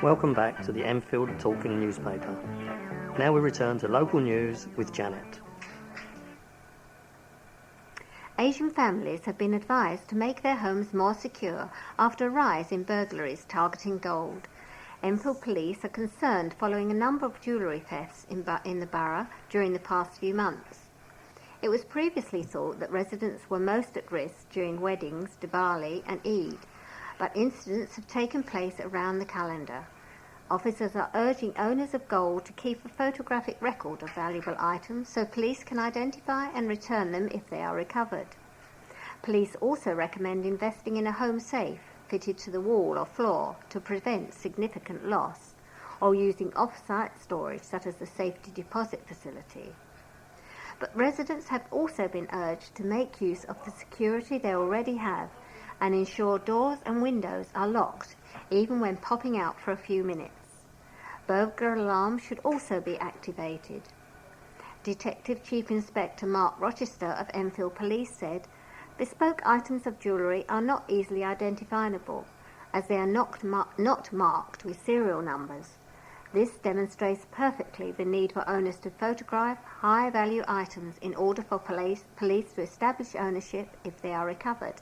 Welcome back to the Enfield Talking Newspaper. Now we return to local news with Janet. Asian families have been advised to make their homes more secure after a rise in burglaries targeting gold. Enfield police are concerned following a number of jewellery thefts in the borough during the past few months. It was previously thought that residents were most at risk during weddings, Diwali and Eid, but incidents have taken place around the calendar. Officers are urging owners of gold to keep a photographic record of valuable items so police can identify and return them if they are recovered. Police also recommend investing in a home safe fitted to the wall or floor to prevent significant loss, or using off-site storage such as the safety deposit facility. But residents have also been urged to make use of the security they already have and ensure doors and windows are locked even when popping out for a few minutes. Burglar alarms should also be activated. Detective Chief Inspector Mark Rochester of Enfield Police said, "Bespoke items of jewellery are not easily identifiable as they are not marked with serial numbers. This demonstrates perfectly the need for owners to photograph high-value items in order for police to establish ownership if they are recovered.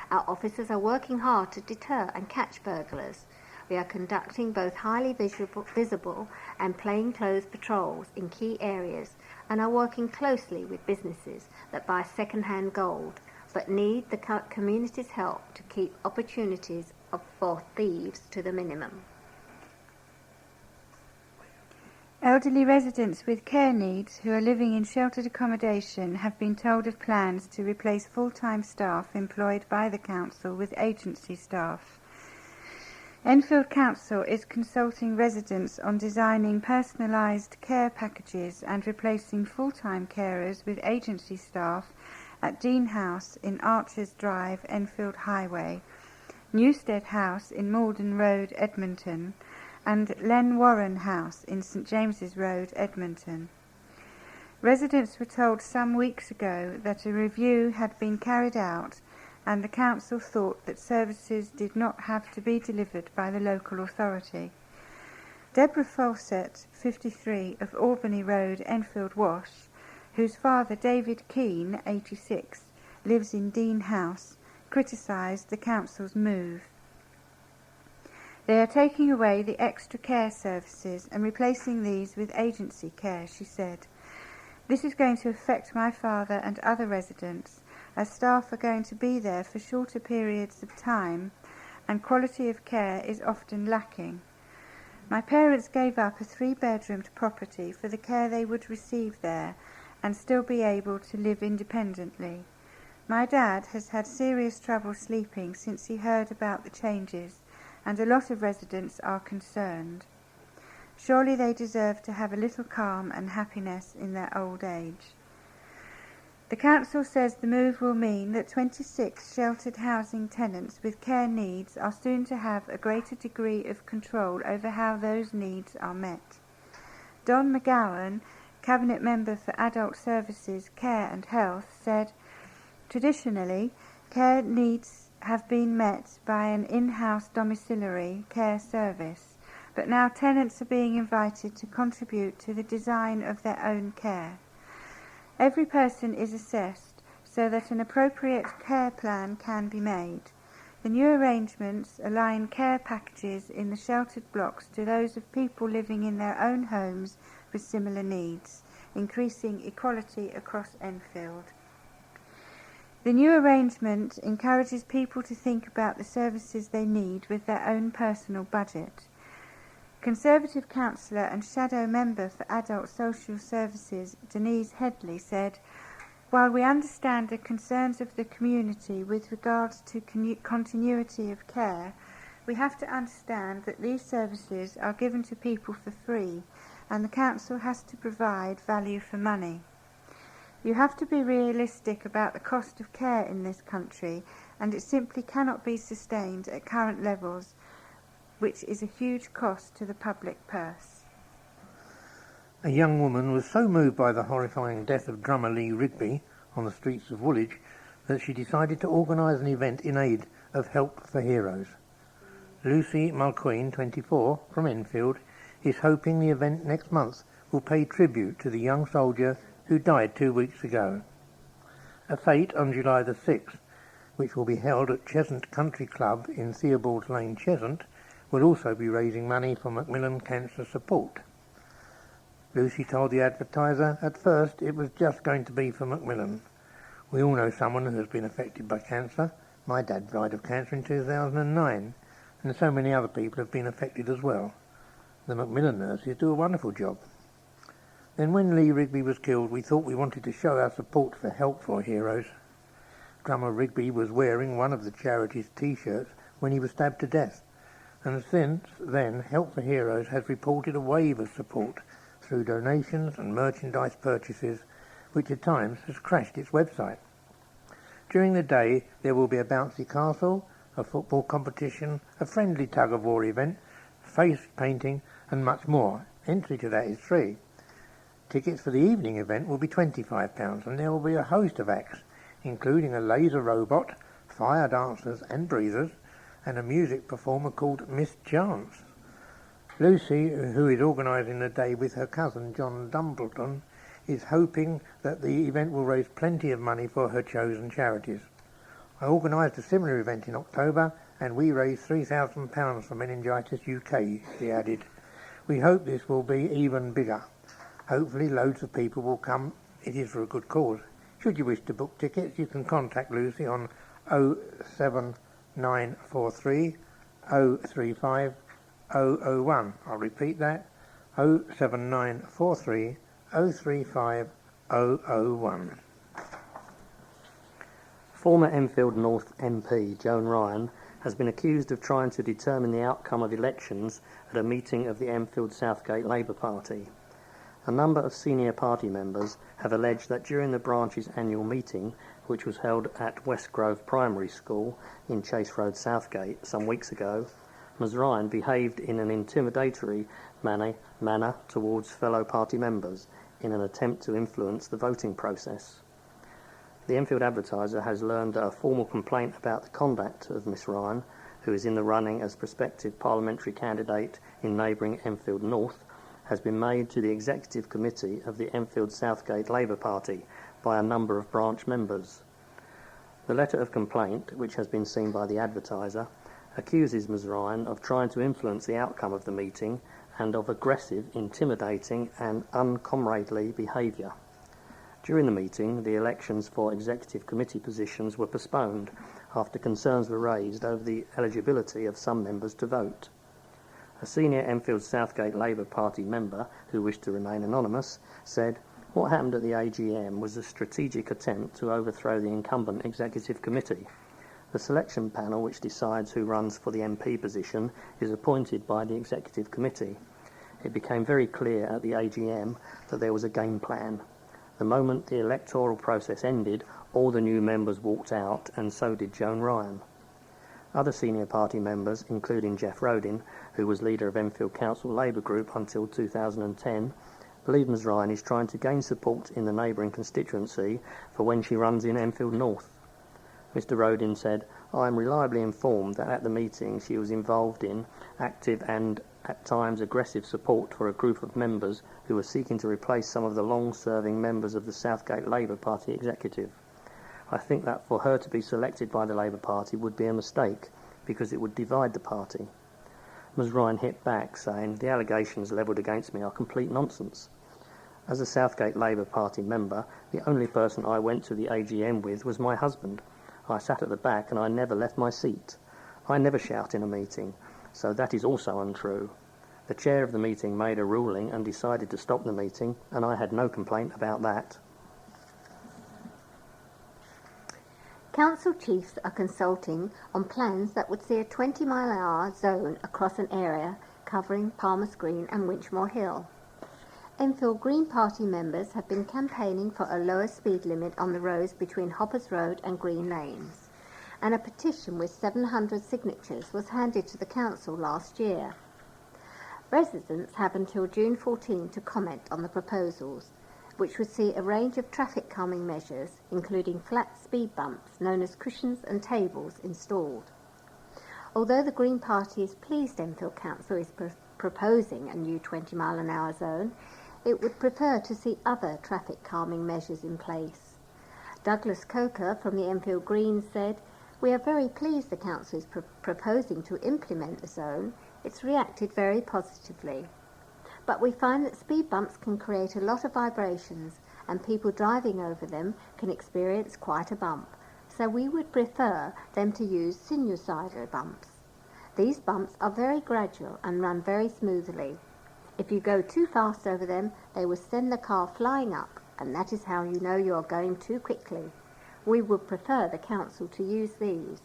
Our officers are working hard to deter and catch burglars. We are conducting both highly visible and plainclothes patrols in key areas and are working closely with businesses that buy second-hand gold but need the community's help to keep opportunities for thieves to the minimum." Elderly residents with care needs who are living in sheltered accommodation have been told of plans to replace full-time staff employed by the council with agency staff. Enfield Council is consulting residents on designing personalised care packages and replacing full-time carers with agency staff at Dean House in Archers Drive, Enfield Highway, Newstead House in Malden Road, Edmonton, and Len Warren House in St James's Road, Edmonton. Residents were told some weeks ago that a review had been carried out and the council thought that services did not have to be delivered by the local authority. Deborah Fawcett, 53, of Albany Road, Enfield Wash, whose father David Keane, 86, lives in Dean House, criticised the council's move. "They are taking away the extra care services and replacing these with agency care," she said. "This is going to affect my father and other residents, as staff are going to be there for shorter periods of time and quality of care is often lacking. My parents gave up a 3-bedroomed property for the care they would receive there and still be able to live independently. My dad has had serious trouble sleeping since he heard about the changes, and a lot of residents are concerned. Surely they deserve to have a little calm and happiness in their old age." The council says the move will mean that 26 sheltered housing tenants with care needs are soon to have a greater degree of control over how those needs are met. Don McGowan, Cabinet Member for Adult Services, Care and Health, said, "Traditionally, care needs have been met by an in-house domiciliary care service, but now tenants are being invited to contribute to the design of their own care. Every person is assessed so that an appropriate care plan can be made. The new arrangements align care packages in the sheltered blocks to those of people living in their own homes with similar needs, increasing equality across Enfield. The new arrangement encourages people to think about the services they need with their own personal budget." Conservative councillor and shadow member for Adult Social Services, Denise Headley, said, "While we understand the concerns of the community with regards to continuity of care, we have to understand that these services are given to people for free and the council has to provide value for money. You have to be realistic about the cost of care in this country, and it simply cannot be sustained at current levels, which is a huge cost to the public purse." A young woman was so moved by the horrifying death of drummer Lee Rigby on the streets of Woolwich that she decided to organise an event in aid of Help for Heroes. Lucy Mulqueen, 24, from Enfield, is hoping the event next month will pay tribute to the young soldier who died 2 weeks ago. A fete on July the 6th, which will be held at Cheshunt Country Club in Theobald's Lane, Cheshunt, will also be raising money for Macmillan Cancer Support. Lucy told the Advertiser at first it was just going to be for Macmillan. We all know someone who has been affected by cancer. My dad died of cancer in 2009, and so many other people have been affected as well. The Macmillan nurses do a wonderful job. Then when Lee Rigby was killed, we thought we wanted to show our support for Help for Heroes. Drummer Rigby was wearing one of the charity's T-shirts when he was stabbed to death, and since then Help for Heroes has reported a wave of support through donations and merchandise purchases, which at times has crashed its website. During the day there will be a bouncy castle, a football competition, a friendly tug-of-war event, face painting and much more. Entry to that is free. Tickets for the evening event will be £25 and there will be a host of acts, including a laser robot, fire dancers and breathers, and a music performer called Miss Chance. Lucy, who is organising the day with her cousin John Dumbleton, is hoping that the event will raise plenty of money for her chosen charities. I organised a similar event in October and we raised £3,000 for Meningitis UK, she added. We hope this will be even bigger. Hopefully loads of people will come. It is for a good cause. Should you wish to book tickets, you can contact Lucy on 07943 035 001. I'll repeat that, 07943 035 001. Former Enfield North MP Joan Ryan has been accused of trying to determine the outcome of elections at a meeting of the Enfield Southgate Labour Party. A number of senior party members have alleged that during the branch's annual meeting, which was held at West Grove Primary School in Chase Road, Southgate, some weeks ago, Ms Ryan behaved in an intimidatory manner towards fellow party members in an attempt to influence the voting process. The Enfield Advertiser has learned that a formal complaint about the conduct of Miss Ryan, who is in the running as prospective parliamentary candidate in neighbouring Enfield North, has been made to the Executive Committee of the Enfield Southgate Labour Party by a number of branch members. The letter of complaint, which has been seen by the Advertiser, accuses Ms Ryan of trying to influence the outcome of the meeting and of aggressive, intimidating and uncomradely behaviour. During the meeting, the elections for Executive Committee positions were postponed after concerns were raised over the eligibility of some members to vote. A senior Enfield Southgate Labour Party member, who wished to remain anonymous, said, "What happened at the AGM was a strategic attempt to overthrow the incumbent Executive Committee. The selection panel, which decides who runs for the MP position, is appointed by the Executive Committee. It became very clear at the AGM that there was a game plan. The moment the electoral process ended, all the new members walked out, and so did Joan Ryan." Other senior party members, including Jeff Rodin, who was leader of Enfield Council Labour Group until 2010, believe Ms Ryan is trying to gain support in the neighbouring constituency for when she runs in Enfield North. Mr Rodin said, "I am reliably informed that at the meeting she was involved in active and at times aggressive support for a group of members who were seeking to replace some of the long-serving members of the Southgate Labour Party executive. I think that for her to be selected by the Labour Party would be a mistake, because it would divide the party." Ms Ryan hit back, saying, "The allegations levelled against me are complete nonsense. As a Southgate Labour Party member, the only person I went to the AGM with was my husband. I sat at the back and I never left my seat. I never shout in a meeting, so that is also untrue. The chair of the meeting made a ruling and decided to stop the meeting, and I had no complaint about that." Council chiefs are consulting on plans that would see a 20-mile-an-hour zone across an area covering Palmer's Green and Winchmore Hill. Enfield Green Party members have been campaigning for a lower speed limit on the roads between Hoppers Road and Green Lanes, and a petition with 700 signatures was handed to the council last year. Residents have until June 14 to comment on the proposals, which would see a range of traffic calming measures, including flat speed bumps known as cushions and tables, installed. Although the Green Party is pleased Enfield Council is proposing a new 20-mile-an-hour zone, it would prefer to see other traffic calming measures in place. Douglas Coker from the Enfield Greens said, "We are very pleased the Council is proposing to implement the zone. It's reacted very positively. But we find that speed bumps can create a lot of vibrations and people driving over them can experience quite a bump. So we would prefer them to use sinusoidal bumps. These bumps are very gradual and run very smoothly. If you go too fast over them, they will send the car flying up, and that is how you know you are going too quickly. We would prefer the Council to use these."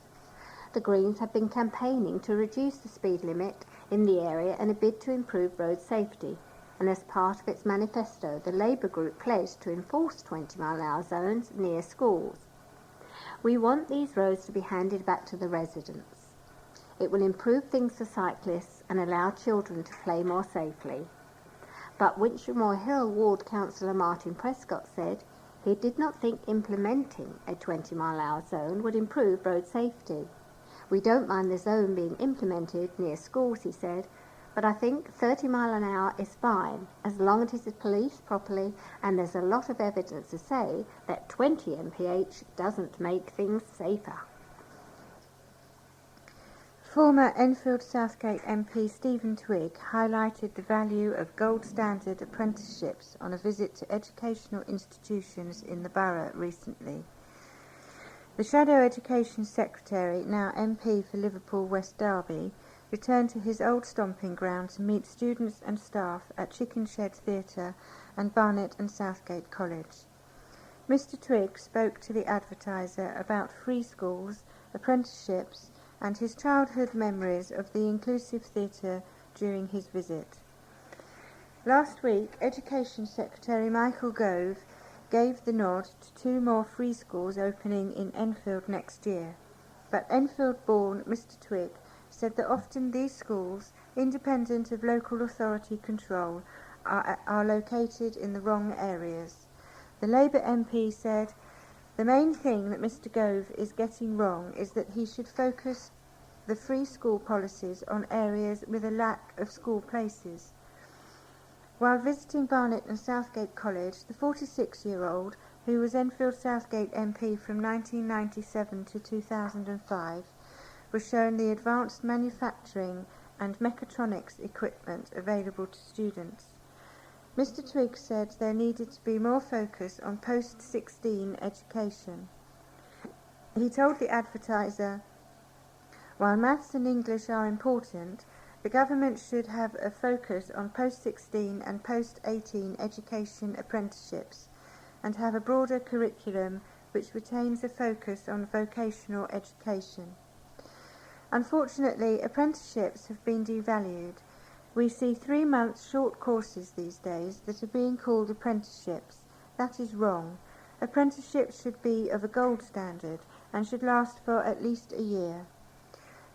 The Greens have been campaigning to reduce the speed limit in the area in a bid to improve road safety, and as part of its manifesto, the Labour group pledged to enforce 20-mile-an-hour zones near schools. "We want these roads to be handed back to the residents. It will improve things for cyclists and allow children to play more safely." But Winchmore Hill Ward Councillor Martin Prescott said he did not think implementing a 20-mile-an-hour zone would improve road safety. "We don't mind the zone being implemented near schools," he said, "but I think 30 mile an hour is fine as long as it is policed properly, and there's a lot of evidence to say that 20 mph doesn't make things safer." Former Enfield Southgate MP Stephen Twigg highlighted the value of gold standard apprenticeships on a visit to educational institutions in the borough recently. The Shadow Education Secretary, now MP for Liverpool West Derby, returned to his old stomping ground to meet students and staff at Chicken Shed Theatre and Barnet and Southgate College. Mr Twigg spoke to the Advertiser about free schools, apprenticeships and his childhood memories of the inclusive theatre during his visit. Last week, Education Secretary Michael Gove gave the nod to 2 more free schools opening in Enfield next year. But Enfield-born Mr Twigg said that often these schools, independent of local authority control, are located in the wrong areas. The Labour MP said, "The main thing that Mr Gove is getting wrong is that he should focus the free school policies on areas with a lack of school places." While visiting Barnet and Southgate College, the 46-year-old, who was Enfield Southgate MP from 1997 to 2005, was shown the advanced manufacturing and mechatronics equipment available to students. Mr Twigg said there needed to be more focus on post-16 education. He told the Advertiser, "While maths and English are important, the government should have a focus on post-16 and post-18 education apprenticeships and have a broader curriculum which retains a focus on vocational education. Unfortunately, apprenticeships have been devalued. We see 3-month short courses these days that are being called apprenticeships. That is wrong. Apprenticeships should be of a gold standard and should last for at least a year."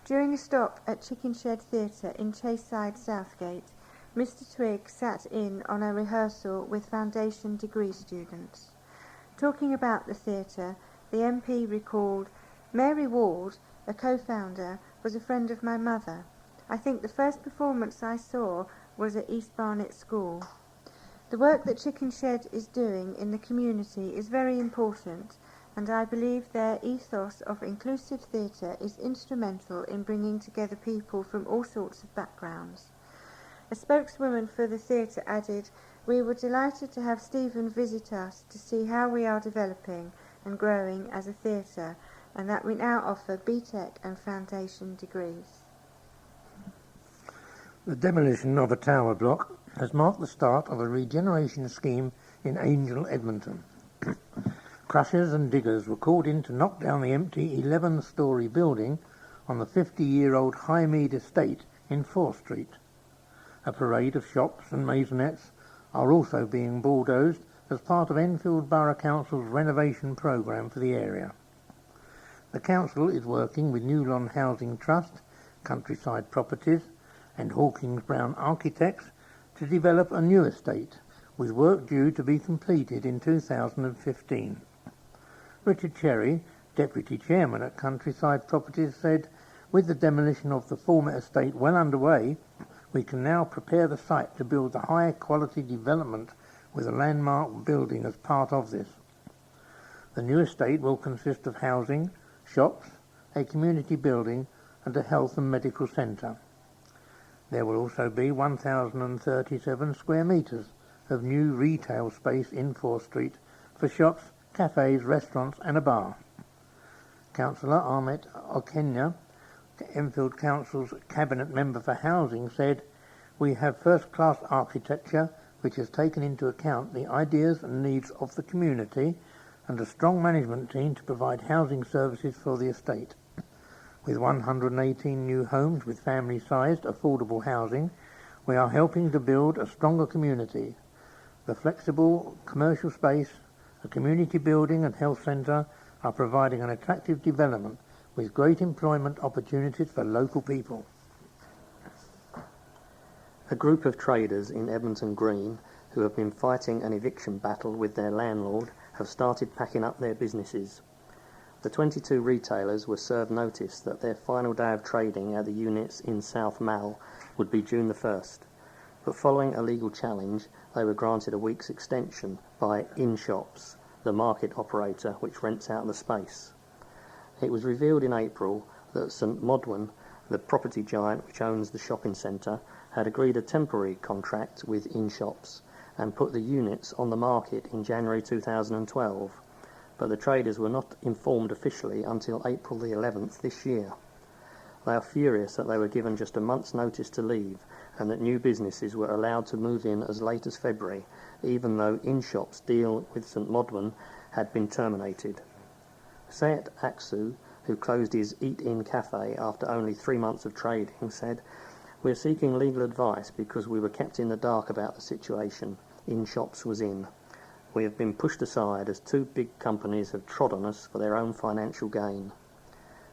During a stop at Chicken Shed Theatre in Chayside, Southgate, Mr Twigg sat in on a rehearsal with foundation degree students. Talking about the theatre, the MP recalled, "Mary Ward, a co-founder, was a friend of my mother. I think the first performance I saw was at East Barnet School. The work that Chicken Shed is doing in the community is very important, and I believe their ethos of inclusive theatre is instrumental in bringing together people from all sorts of backgrounds." A spokeswoman for the theatre added, "We were delighted to have Stephen visit us to see how we are developing and growing as a theatre, and that we now offer BTEC and foundation degrees." The demolition of a tower block has marked the start of a regeneration scheme in Angel, Edmonton. Crushers and diggers were called in to knock down the empty 11-storey building on the 50-year-old Highmead estate in 4th Street. A parade of shops and maisonettes are also being bulldozed as part of Enfield Borough Council's renovation programme for the area. The council is working with Newlon Housing Trust, Countryside Properties and Hawkins Brown Architects to develop a new estate, with work due to be completed in 2015. Richard Cherry, Deputy Chairman at Countryside Properties, said, With the demolition of the former estate well underway, we can now prepare the site to build the high-quality development with a landmark building as part of this. The new estate will consist of housing, shops, a community building and a health and medical centre. There will also be 1,037 square metres of new retail space in 4th Street for shops, cafes, restaurants and a bar. Councillor Ahmet Okenya, Enfield Council's Cabinet Member for Housing, said, "We have first-class architecture which has taken into account the ideas and needs of the community and a strong management team to provide housing services for the estate. With 118 new homes with family-sized, affordable housing, we are helping to build a stronger community. The flexible commercial space, a community building and health centre are providing an attractive development with great employment opportunities for local people." A group of traders in Edmonton Green who have been fighting an eviction battle with their landlord have started packing up their businesses. The 22 retailers were served notice that their final day of trading at the units in South Mall would be June the 1st, but following a legal challenge they were granted a week's extension by InShops, the market operator which rents out the space. It was revealed in April that St Modwen, the property giant which owns the shopping centre, had agreed a temporary contract with InShops and put the units on the market in January 2012, but the traders were not informed officially until April the 11th this year. They are furious that they were given just a month's notice to leave and that new businesses were allowed to move in as late as February, even though InShops' deal with St Modwen had been terminated. Sayet Aksu, who closed his Eat-In cafe after only 3 months of trading, said, "We're seeking legal advice because we were kept in the dark about the situation InShops was in. We have been pushed aside as two big companies have trod on us for their own financial gain.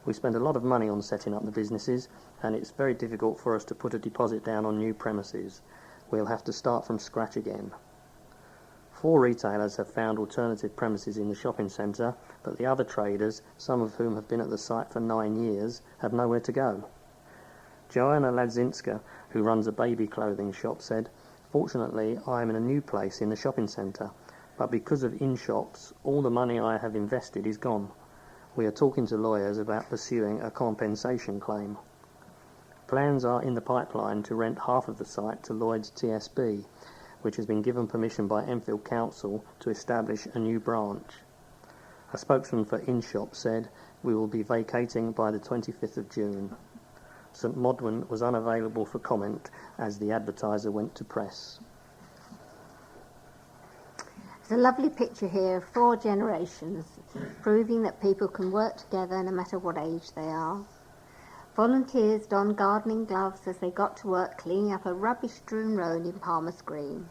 We spend a lot of money on setting up the businesses and it's very difficult for us to put a deposit down on new premises. We'll have to start from scratch again." 4 retailers have found alternative premises in the shopping centre, but the other traders, some of whom have been at the site for 9 years, have nowhere to go. Joanna Ladzinska, who runs a baby clothing shop, said, "Fortunately, I am in a new place in the shopping centre, but because of InShops, all the money I have invested is gone. We are talking to lawyers about pursuing a compensation claim." Plans are in the pipeline to rent half of the site to Lloyd's TSB, which has been given permission by Enfield Council to establish a new branch. A spokesman for InShop said, "We will be vacating by the 25th of June. St Modwen was unavailable for comment as the advertiser went to press. There's a lovely picture here of 4 generations, proving that people can work together no matter what age they are. Volunteers donned gardening gloves as they got to work cleaning up a rubbish-strewn road in Palmer's Green.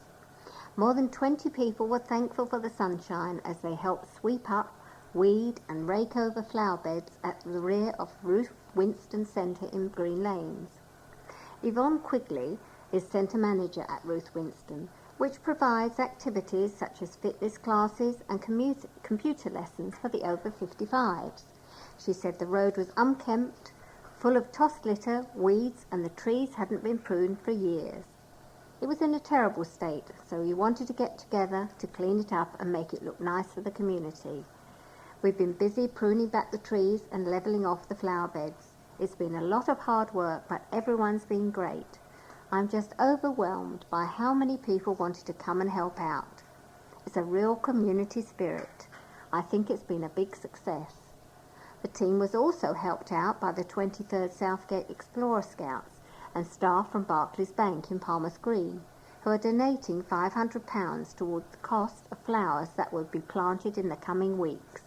More than 20 people were thankful for the sunshine as they helped sweep up, weed and rake over flower beds at the rear of Ruth Winston Centre in Green Lanes. Yvonne Quigley is centre manager at Ruth Winston, which provides activities such as fitness classes and computer lessons for the over 55s. She said the road was unkempt, full of tossed litter, weeds, and the trees hadn't been pruned for years. It was in a terrible state, so we wanted to get together to clean it up and make it look nice for the community. We've been busy pruning back the trees and levelling off the flower beds. It's been a lot of hard work, but everyone's been great. I'm just overwhelmed by how many people wanted to come and help out. It's a real community spirit. I think it's been a big success." The team was also helped out by the 23rd Southgate Explorer Scouts and staff from Barclays Bank in Palmer's Green, who are donating £500 towards the cost of flowers that will be planted in the coming weeks.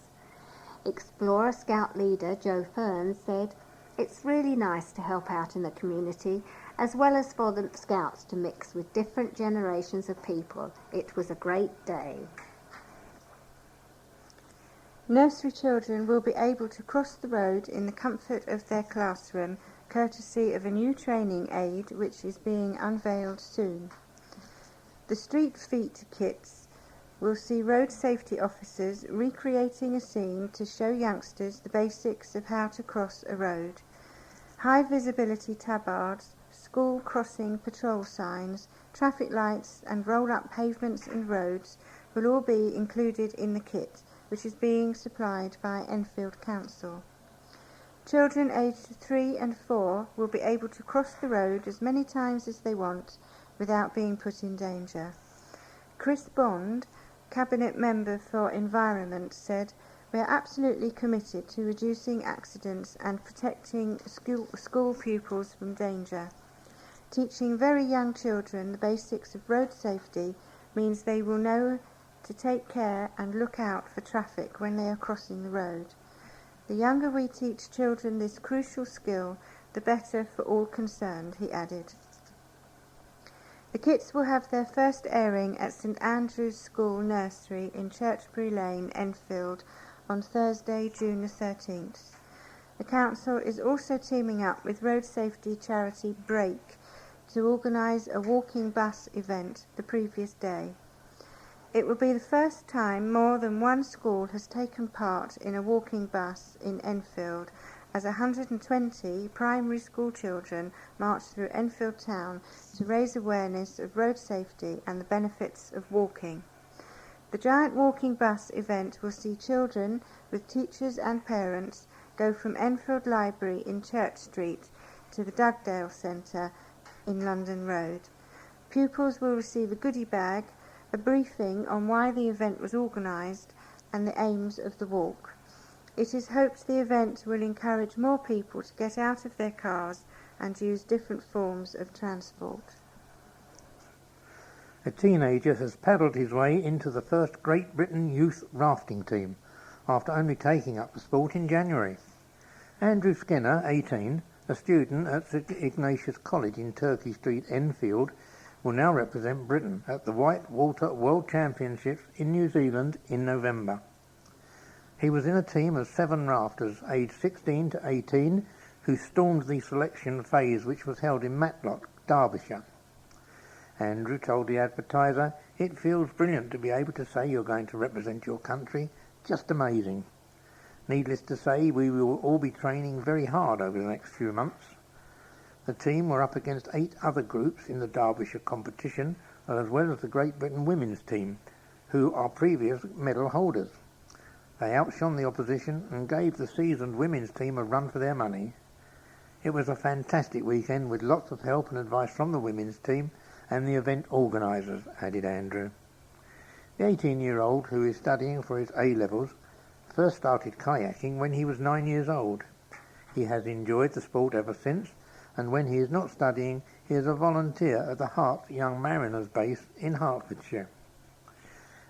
Explorer Scout leader Joe Fern said, "It's really nice to help out in the community, as well as for the Scouts to mix with different generations of people. It was a great day." Nursery children will be able to cross the road in the comfort of their classroom, courtesy of a new training aid which is being unveiled soon. The Street Feet kits will see road safety officers recreating a scene to show youngsters the basics of how to cross a road. high visibility tabards, school crossing patrol signs, traffic lights and roll-up pavements and roads will all be included in the kit, which is being supplied by Enfield Council. Children aged 3 and 4 will be able to cross the road as many times as they want without being put in danger. Chris Bond, Cabinet Member for Environment, said, "We are absolutely committed to reducing accidents and protecting school pupils from danger. Teaching very young children the basics of road safety means they will know to take care and look out for traffic when they are crossing the road. The younger we teach children this crucial skill, the better for all concerned," he added. The kits will have their first airing at St Andrew's School Nursery in Churchbury Lane, Enfield, on Thursday, June the 13th. The council is also teaming up with road safety charity Break to organise a walking bus event the previous day. It will be the first time more than one school has taken part in a walking bus in Enfield, as 120 primary school children marched through Enfield town to raise awareness of road safety and the benefits of walking. The giant walking bus event will see children with teachers and parents go from Enfield Library in Church Street to the Dugdale Centre in London Road. Pupils will receive a goodie bag, a briefing on why the event was organised and the aims of the walk. It is hoped the event will encourage more people to get out of their cars and use different forms of transport. A teenager has paddled his way into the first Great Britain youth rafting team after only taking up the sport in January. Andrew Skinner, 18, a student at St Ignatius College in Turkey Street, Enfield, will now represent Britain at the White Water World Championships in New Zealand in November. He was in a team of 7 rafters aged 16 to 18 who stormed the selection phase, which was held in Matlock, Derbyshire. Andrew told the Advertiser, "It feels brilliant to be able to say you're going to represent your country. Just amazing. Needless to say, we will all be training very hard over the next few months." The team were up against 8 other groups in the Derbyshire competition, as well as the Great Britain women's team, who are previous medal holders. They outshone the opposition and gave the seasoned women's team a run for their money. It was a fantastic weekend with lots of help and advice from the women's team and the event organisers, added Andrew. The 18-year-old, who is studying for his A-levels, first started kayaking when he was 9 years old. He has enjoyed the sport ever since, and when he is not studying, he is a volunteer at the Herts Young Mariners base in Hertfordshire.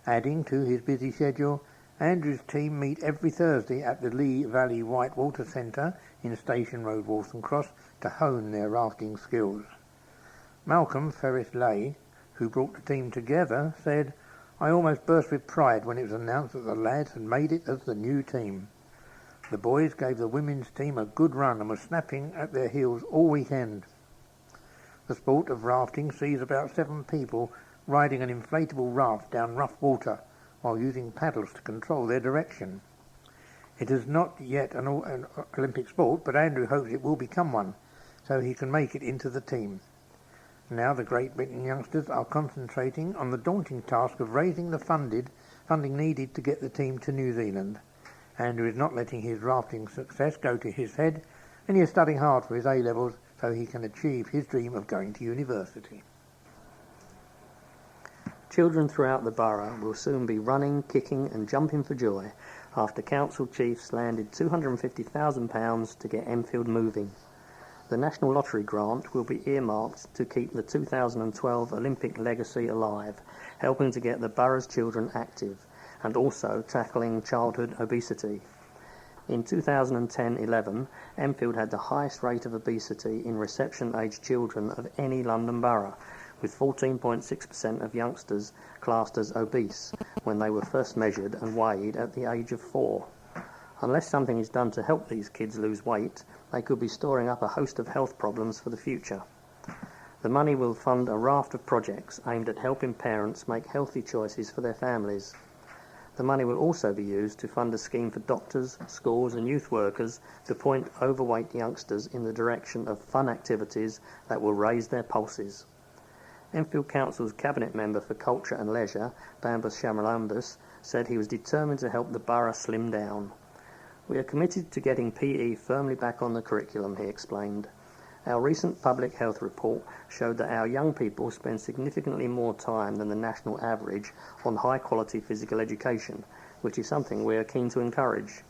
Adding to his busy schedule, Andrew's team meet every Thursday at the Lee Valley Whitewater Centre in Station Road, Waltham Cross, to hone their rafting skills. Malcolm Ferris-Lay, who brought the team together, said, "I almost burst with pride when it was announced that the lads had made it as the new team. The boys gave the women's team a good run and were snapping at their heels all weekend." The sport of rafting sees about 7 people riding an inflatable raft down rough water while using paddles to control their direction. It is not yet an Olympic sport, but Andrew hopes it will become one, so he can make it into the team. Now the Great Britain youngsters are concentrating on the daunting task of raising the funding needed to get the team to New Zealand. Andrew is not letting his rafting success go to his head, and he is studying hard for his A-levels so he can achieve his dream of going to university. Children throughout the borough will soon be running, kicking and jumping for joy after council chiefs landed £250,000 to get Enfield moving. The National Lottery grant will be earmarked to keep the 2012 Olympic legacy alive, helping to get the borough's children active and also tackling childhood obesity. In 2010-11, Enfield had the highest rate of obesity in reception-aged children of any London borough, with 14.6% of youngsters classed as obese when they were first measured and weighed at the age of 4. Unless something is done to help these kids lose weight, they could be storing up a host of health problems for the future. The money will fund a raft of projects aimed at helping parents make healthy choices for their families. The money will also be used to fund a scheme for doctors, schools and youth workers to point overweight youngsters in the direction of fun activities that will raise their pulses. Enfield Council's Cabinet Member for Culture and Leisure, Bambus Shamalambus, said he was determined to help the borough slim down. We are committed to getting PE firmly back on the curriculum, he explained. Our recent public health report showed that our young people spend significantly more time than the national average on high-quality physical education, which is something we are keen to encourage.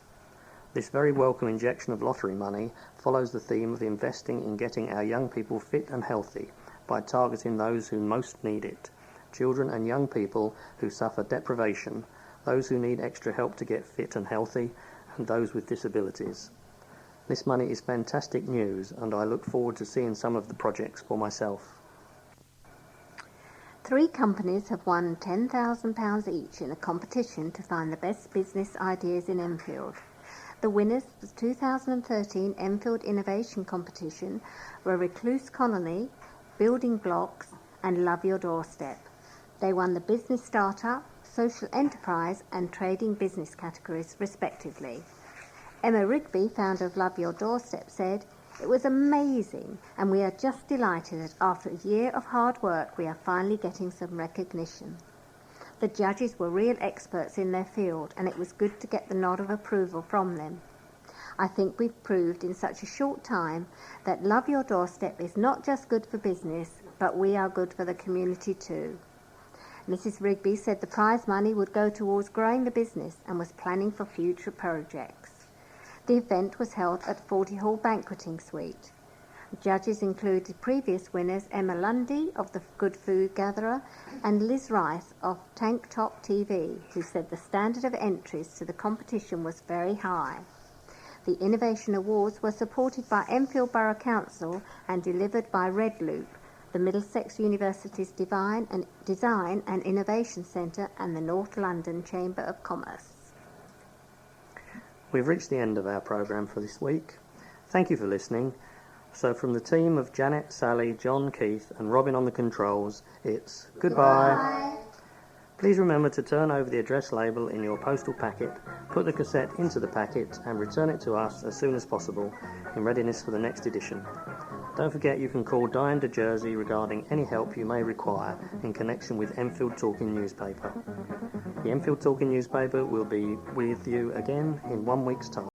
This very welcome injection of lottery money follows the theme of investing in getting our young people fit and healthy by targeting those who most need it, children and young people who suffer deprivation, those who need extra help to get fit and healthy, and those with disabilities. This money is fantastic news, and I look forward to seeing some of the projects for myself. 3 companies have won £10,000 each in a competition to find the best business ideas in Enfield. The winners of the 2013 Enfield Innovation Competition were Recluse Colony, Building Blocks and Love Your Doorstep. They won the Business Startup, Social Enterprise and Trading Business categories respectively. Emma Rigby, founder of Love Your Doorstep, said, "It was amazing and we are just delighted that after a year of hard work we are finally getting some recognition. The judges were real experts in their field and it was good to get the nod of approval from them. I think we've proved in such a short time that Love Your Doorstep is not just good for business, but we are good for the community too." Mrs. Rigby said the prize money would go towards growing the business and was planning for future projects. The event was held at 40 Hall Banqueting Suite. Judges included previous winners Emma Lundy of the Good Food Gatherer and Liz Rice of Tank Top TV, who said the standard of entries to the competition was very high. The Innovation Awards were supported by Enfield Borough Council and delivered by Red Loop, the Middlesex University's Design and Innovation Centre and the North London Chamber of Commerce. We've reached the end of our programme for this week. Thank you for listening. So from the team of Janet, Sally, John, Keith and Robin on the controls, it's goodbye. Please remember to turn over the address label in your postal packet, put the cassette into the packet and return it to us as soon as possible in readiness for the next edition. Don't forget you can call Diane de Jersey regarding any help you may require in connection with Enfield Talking Newspaper. The Enfield Talking Newspaper will be with you again in 1 week's time.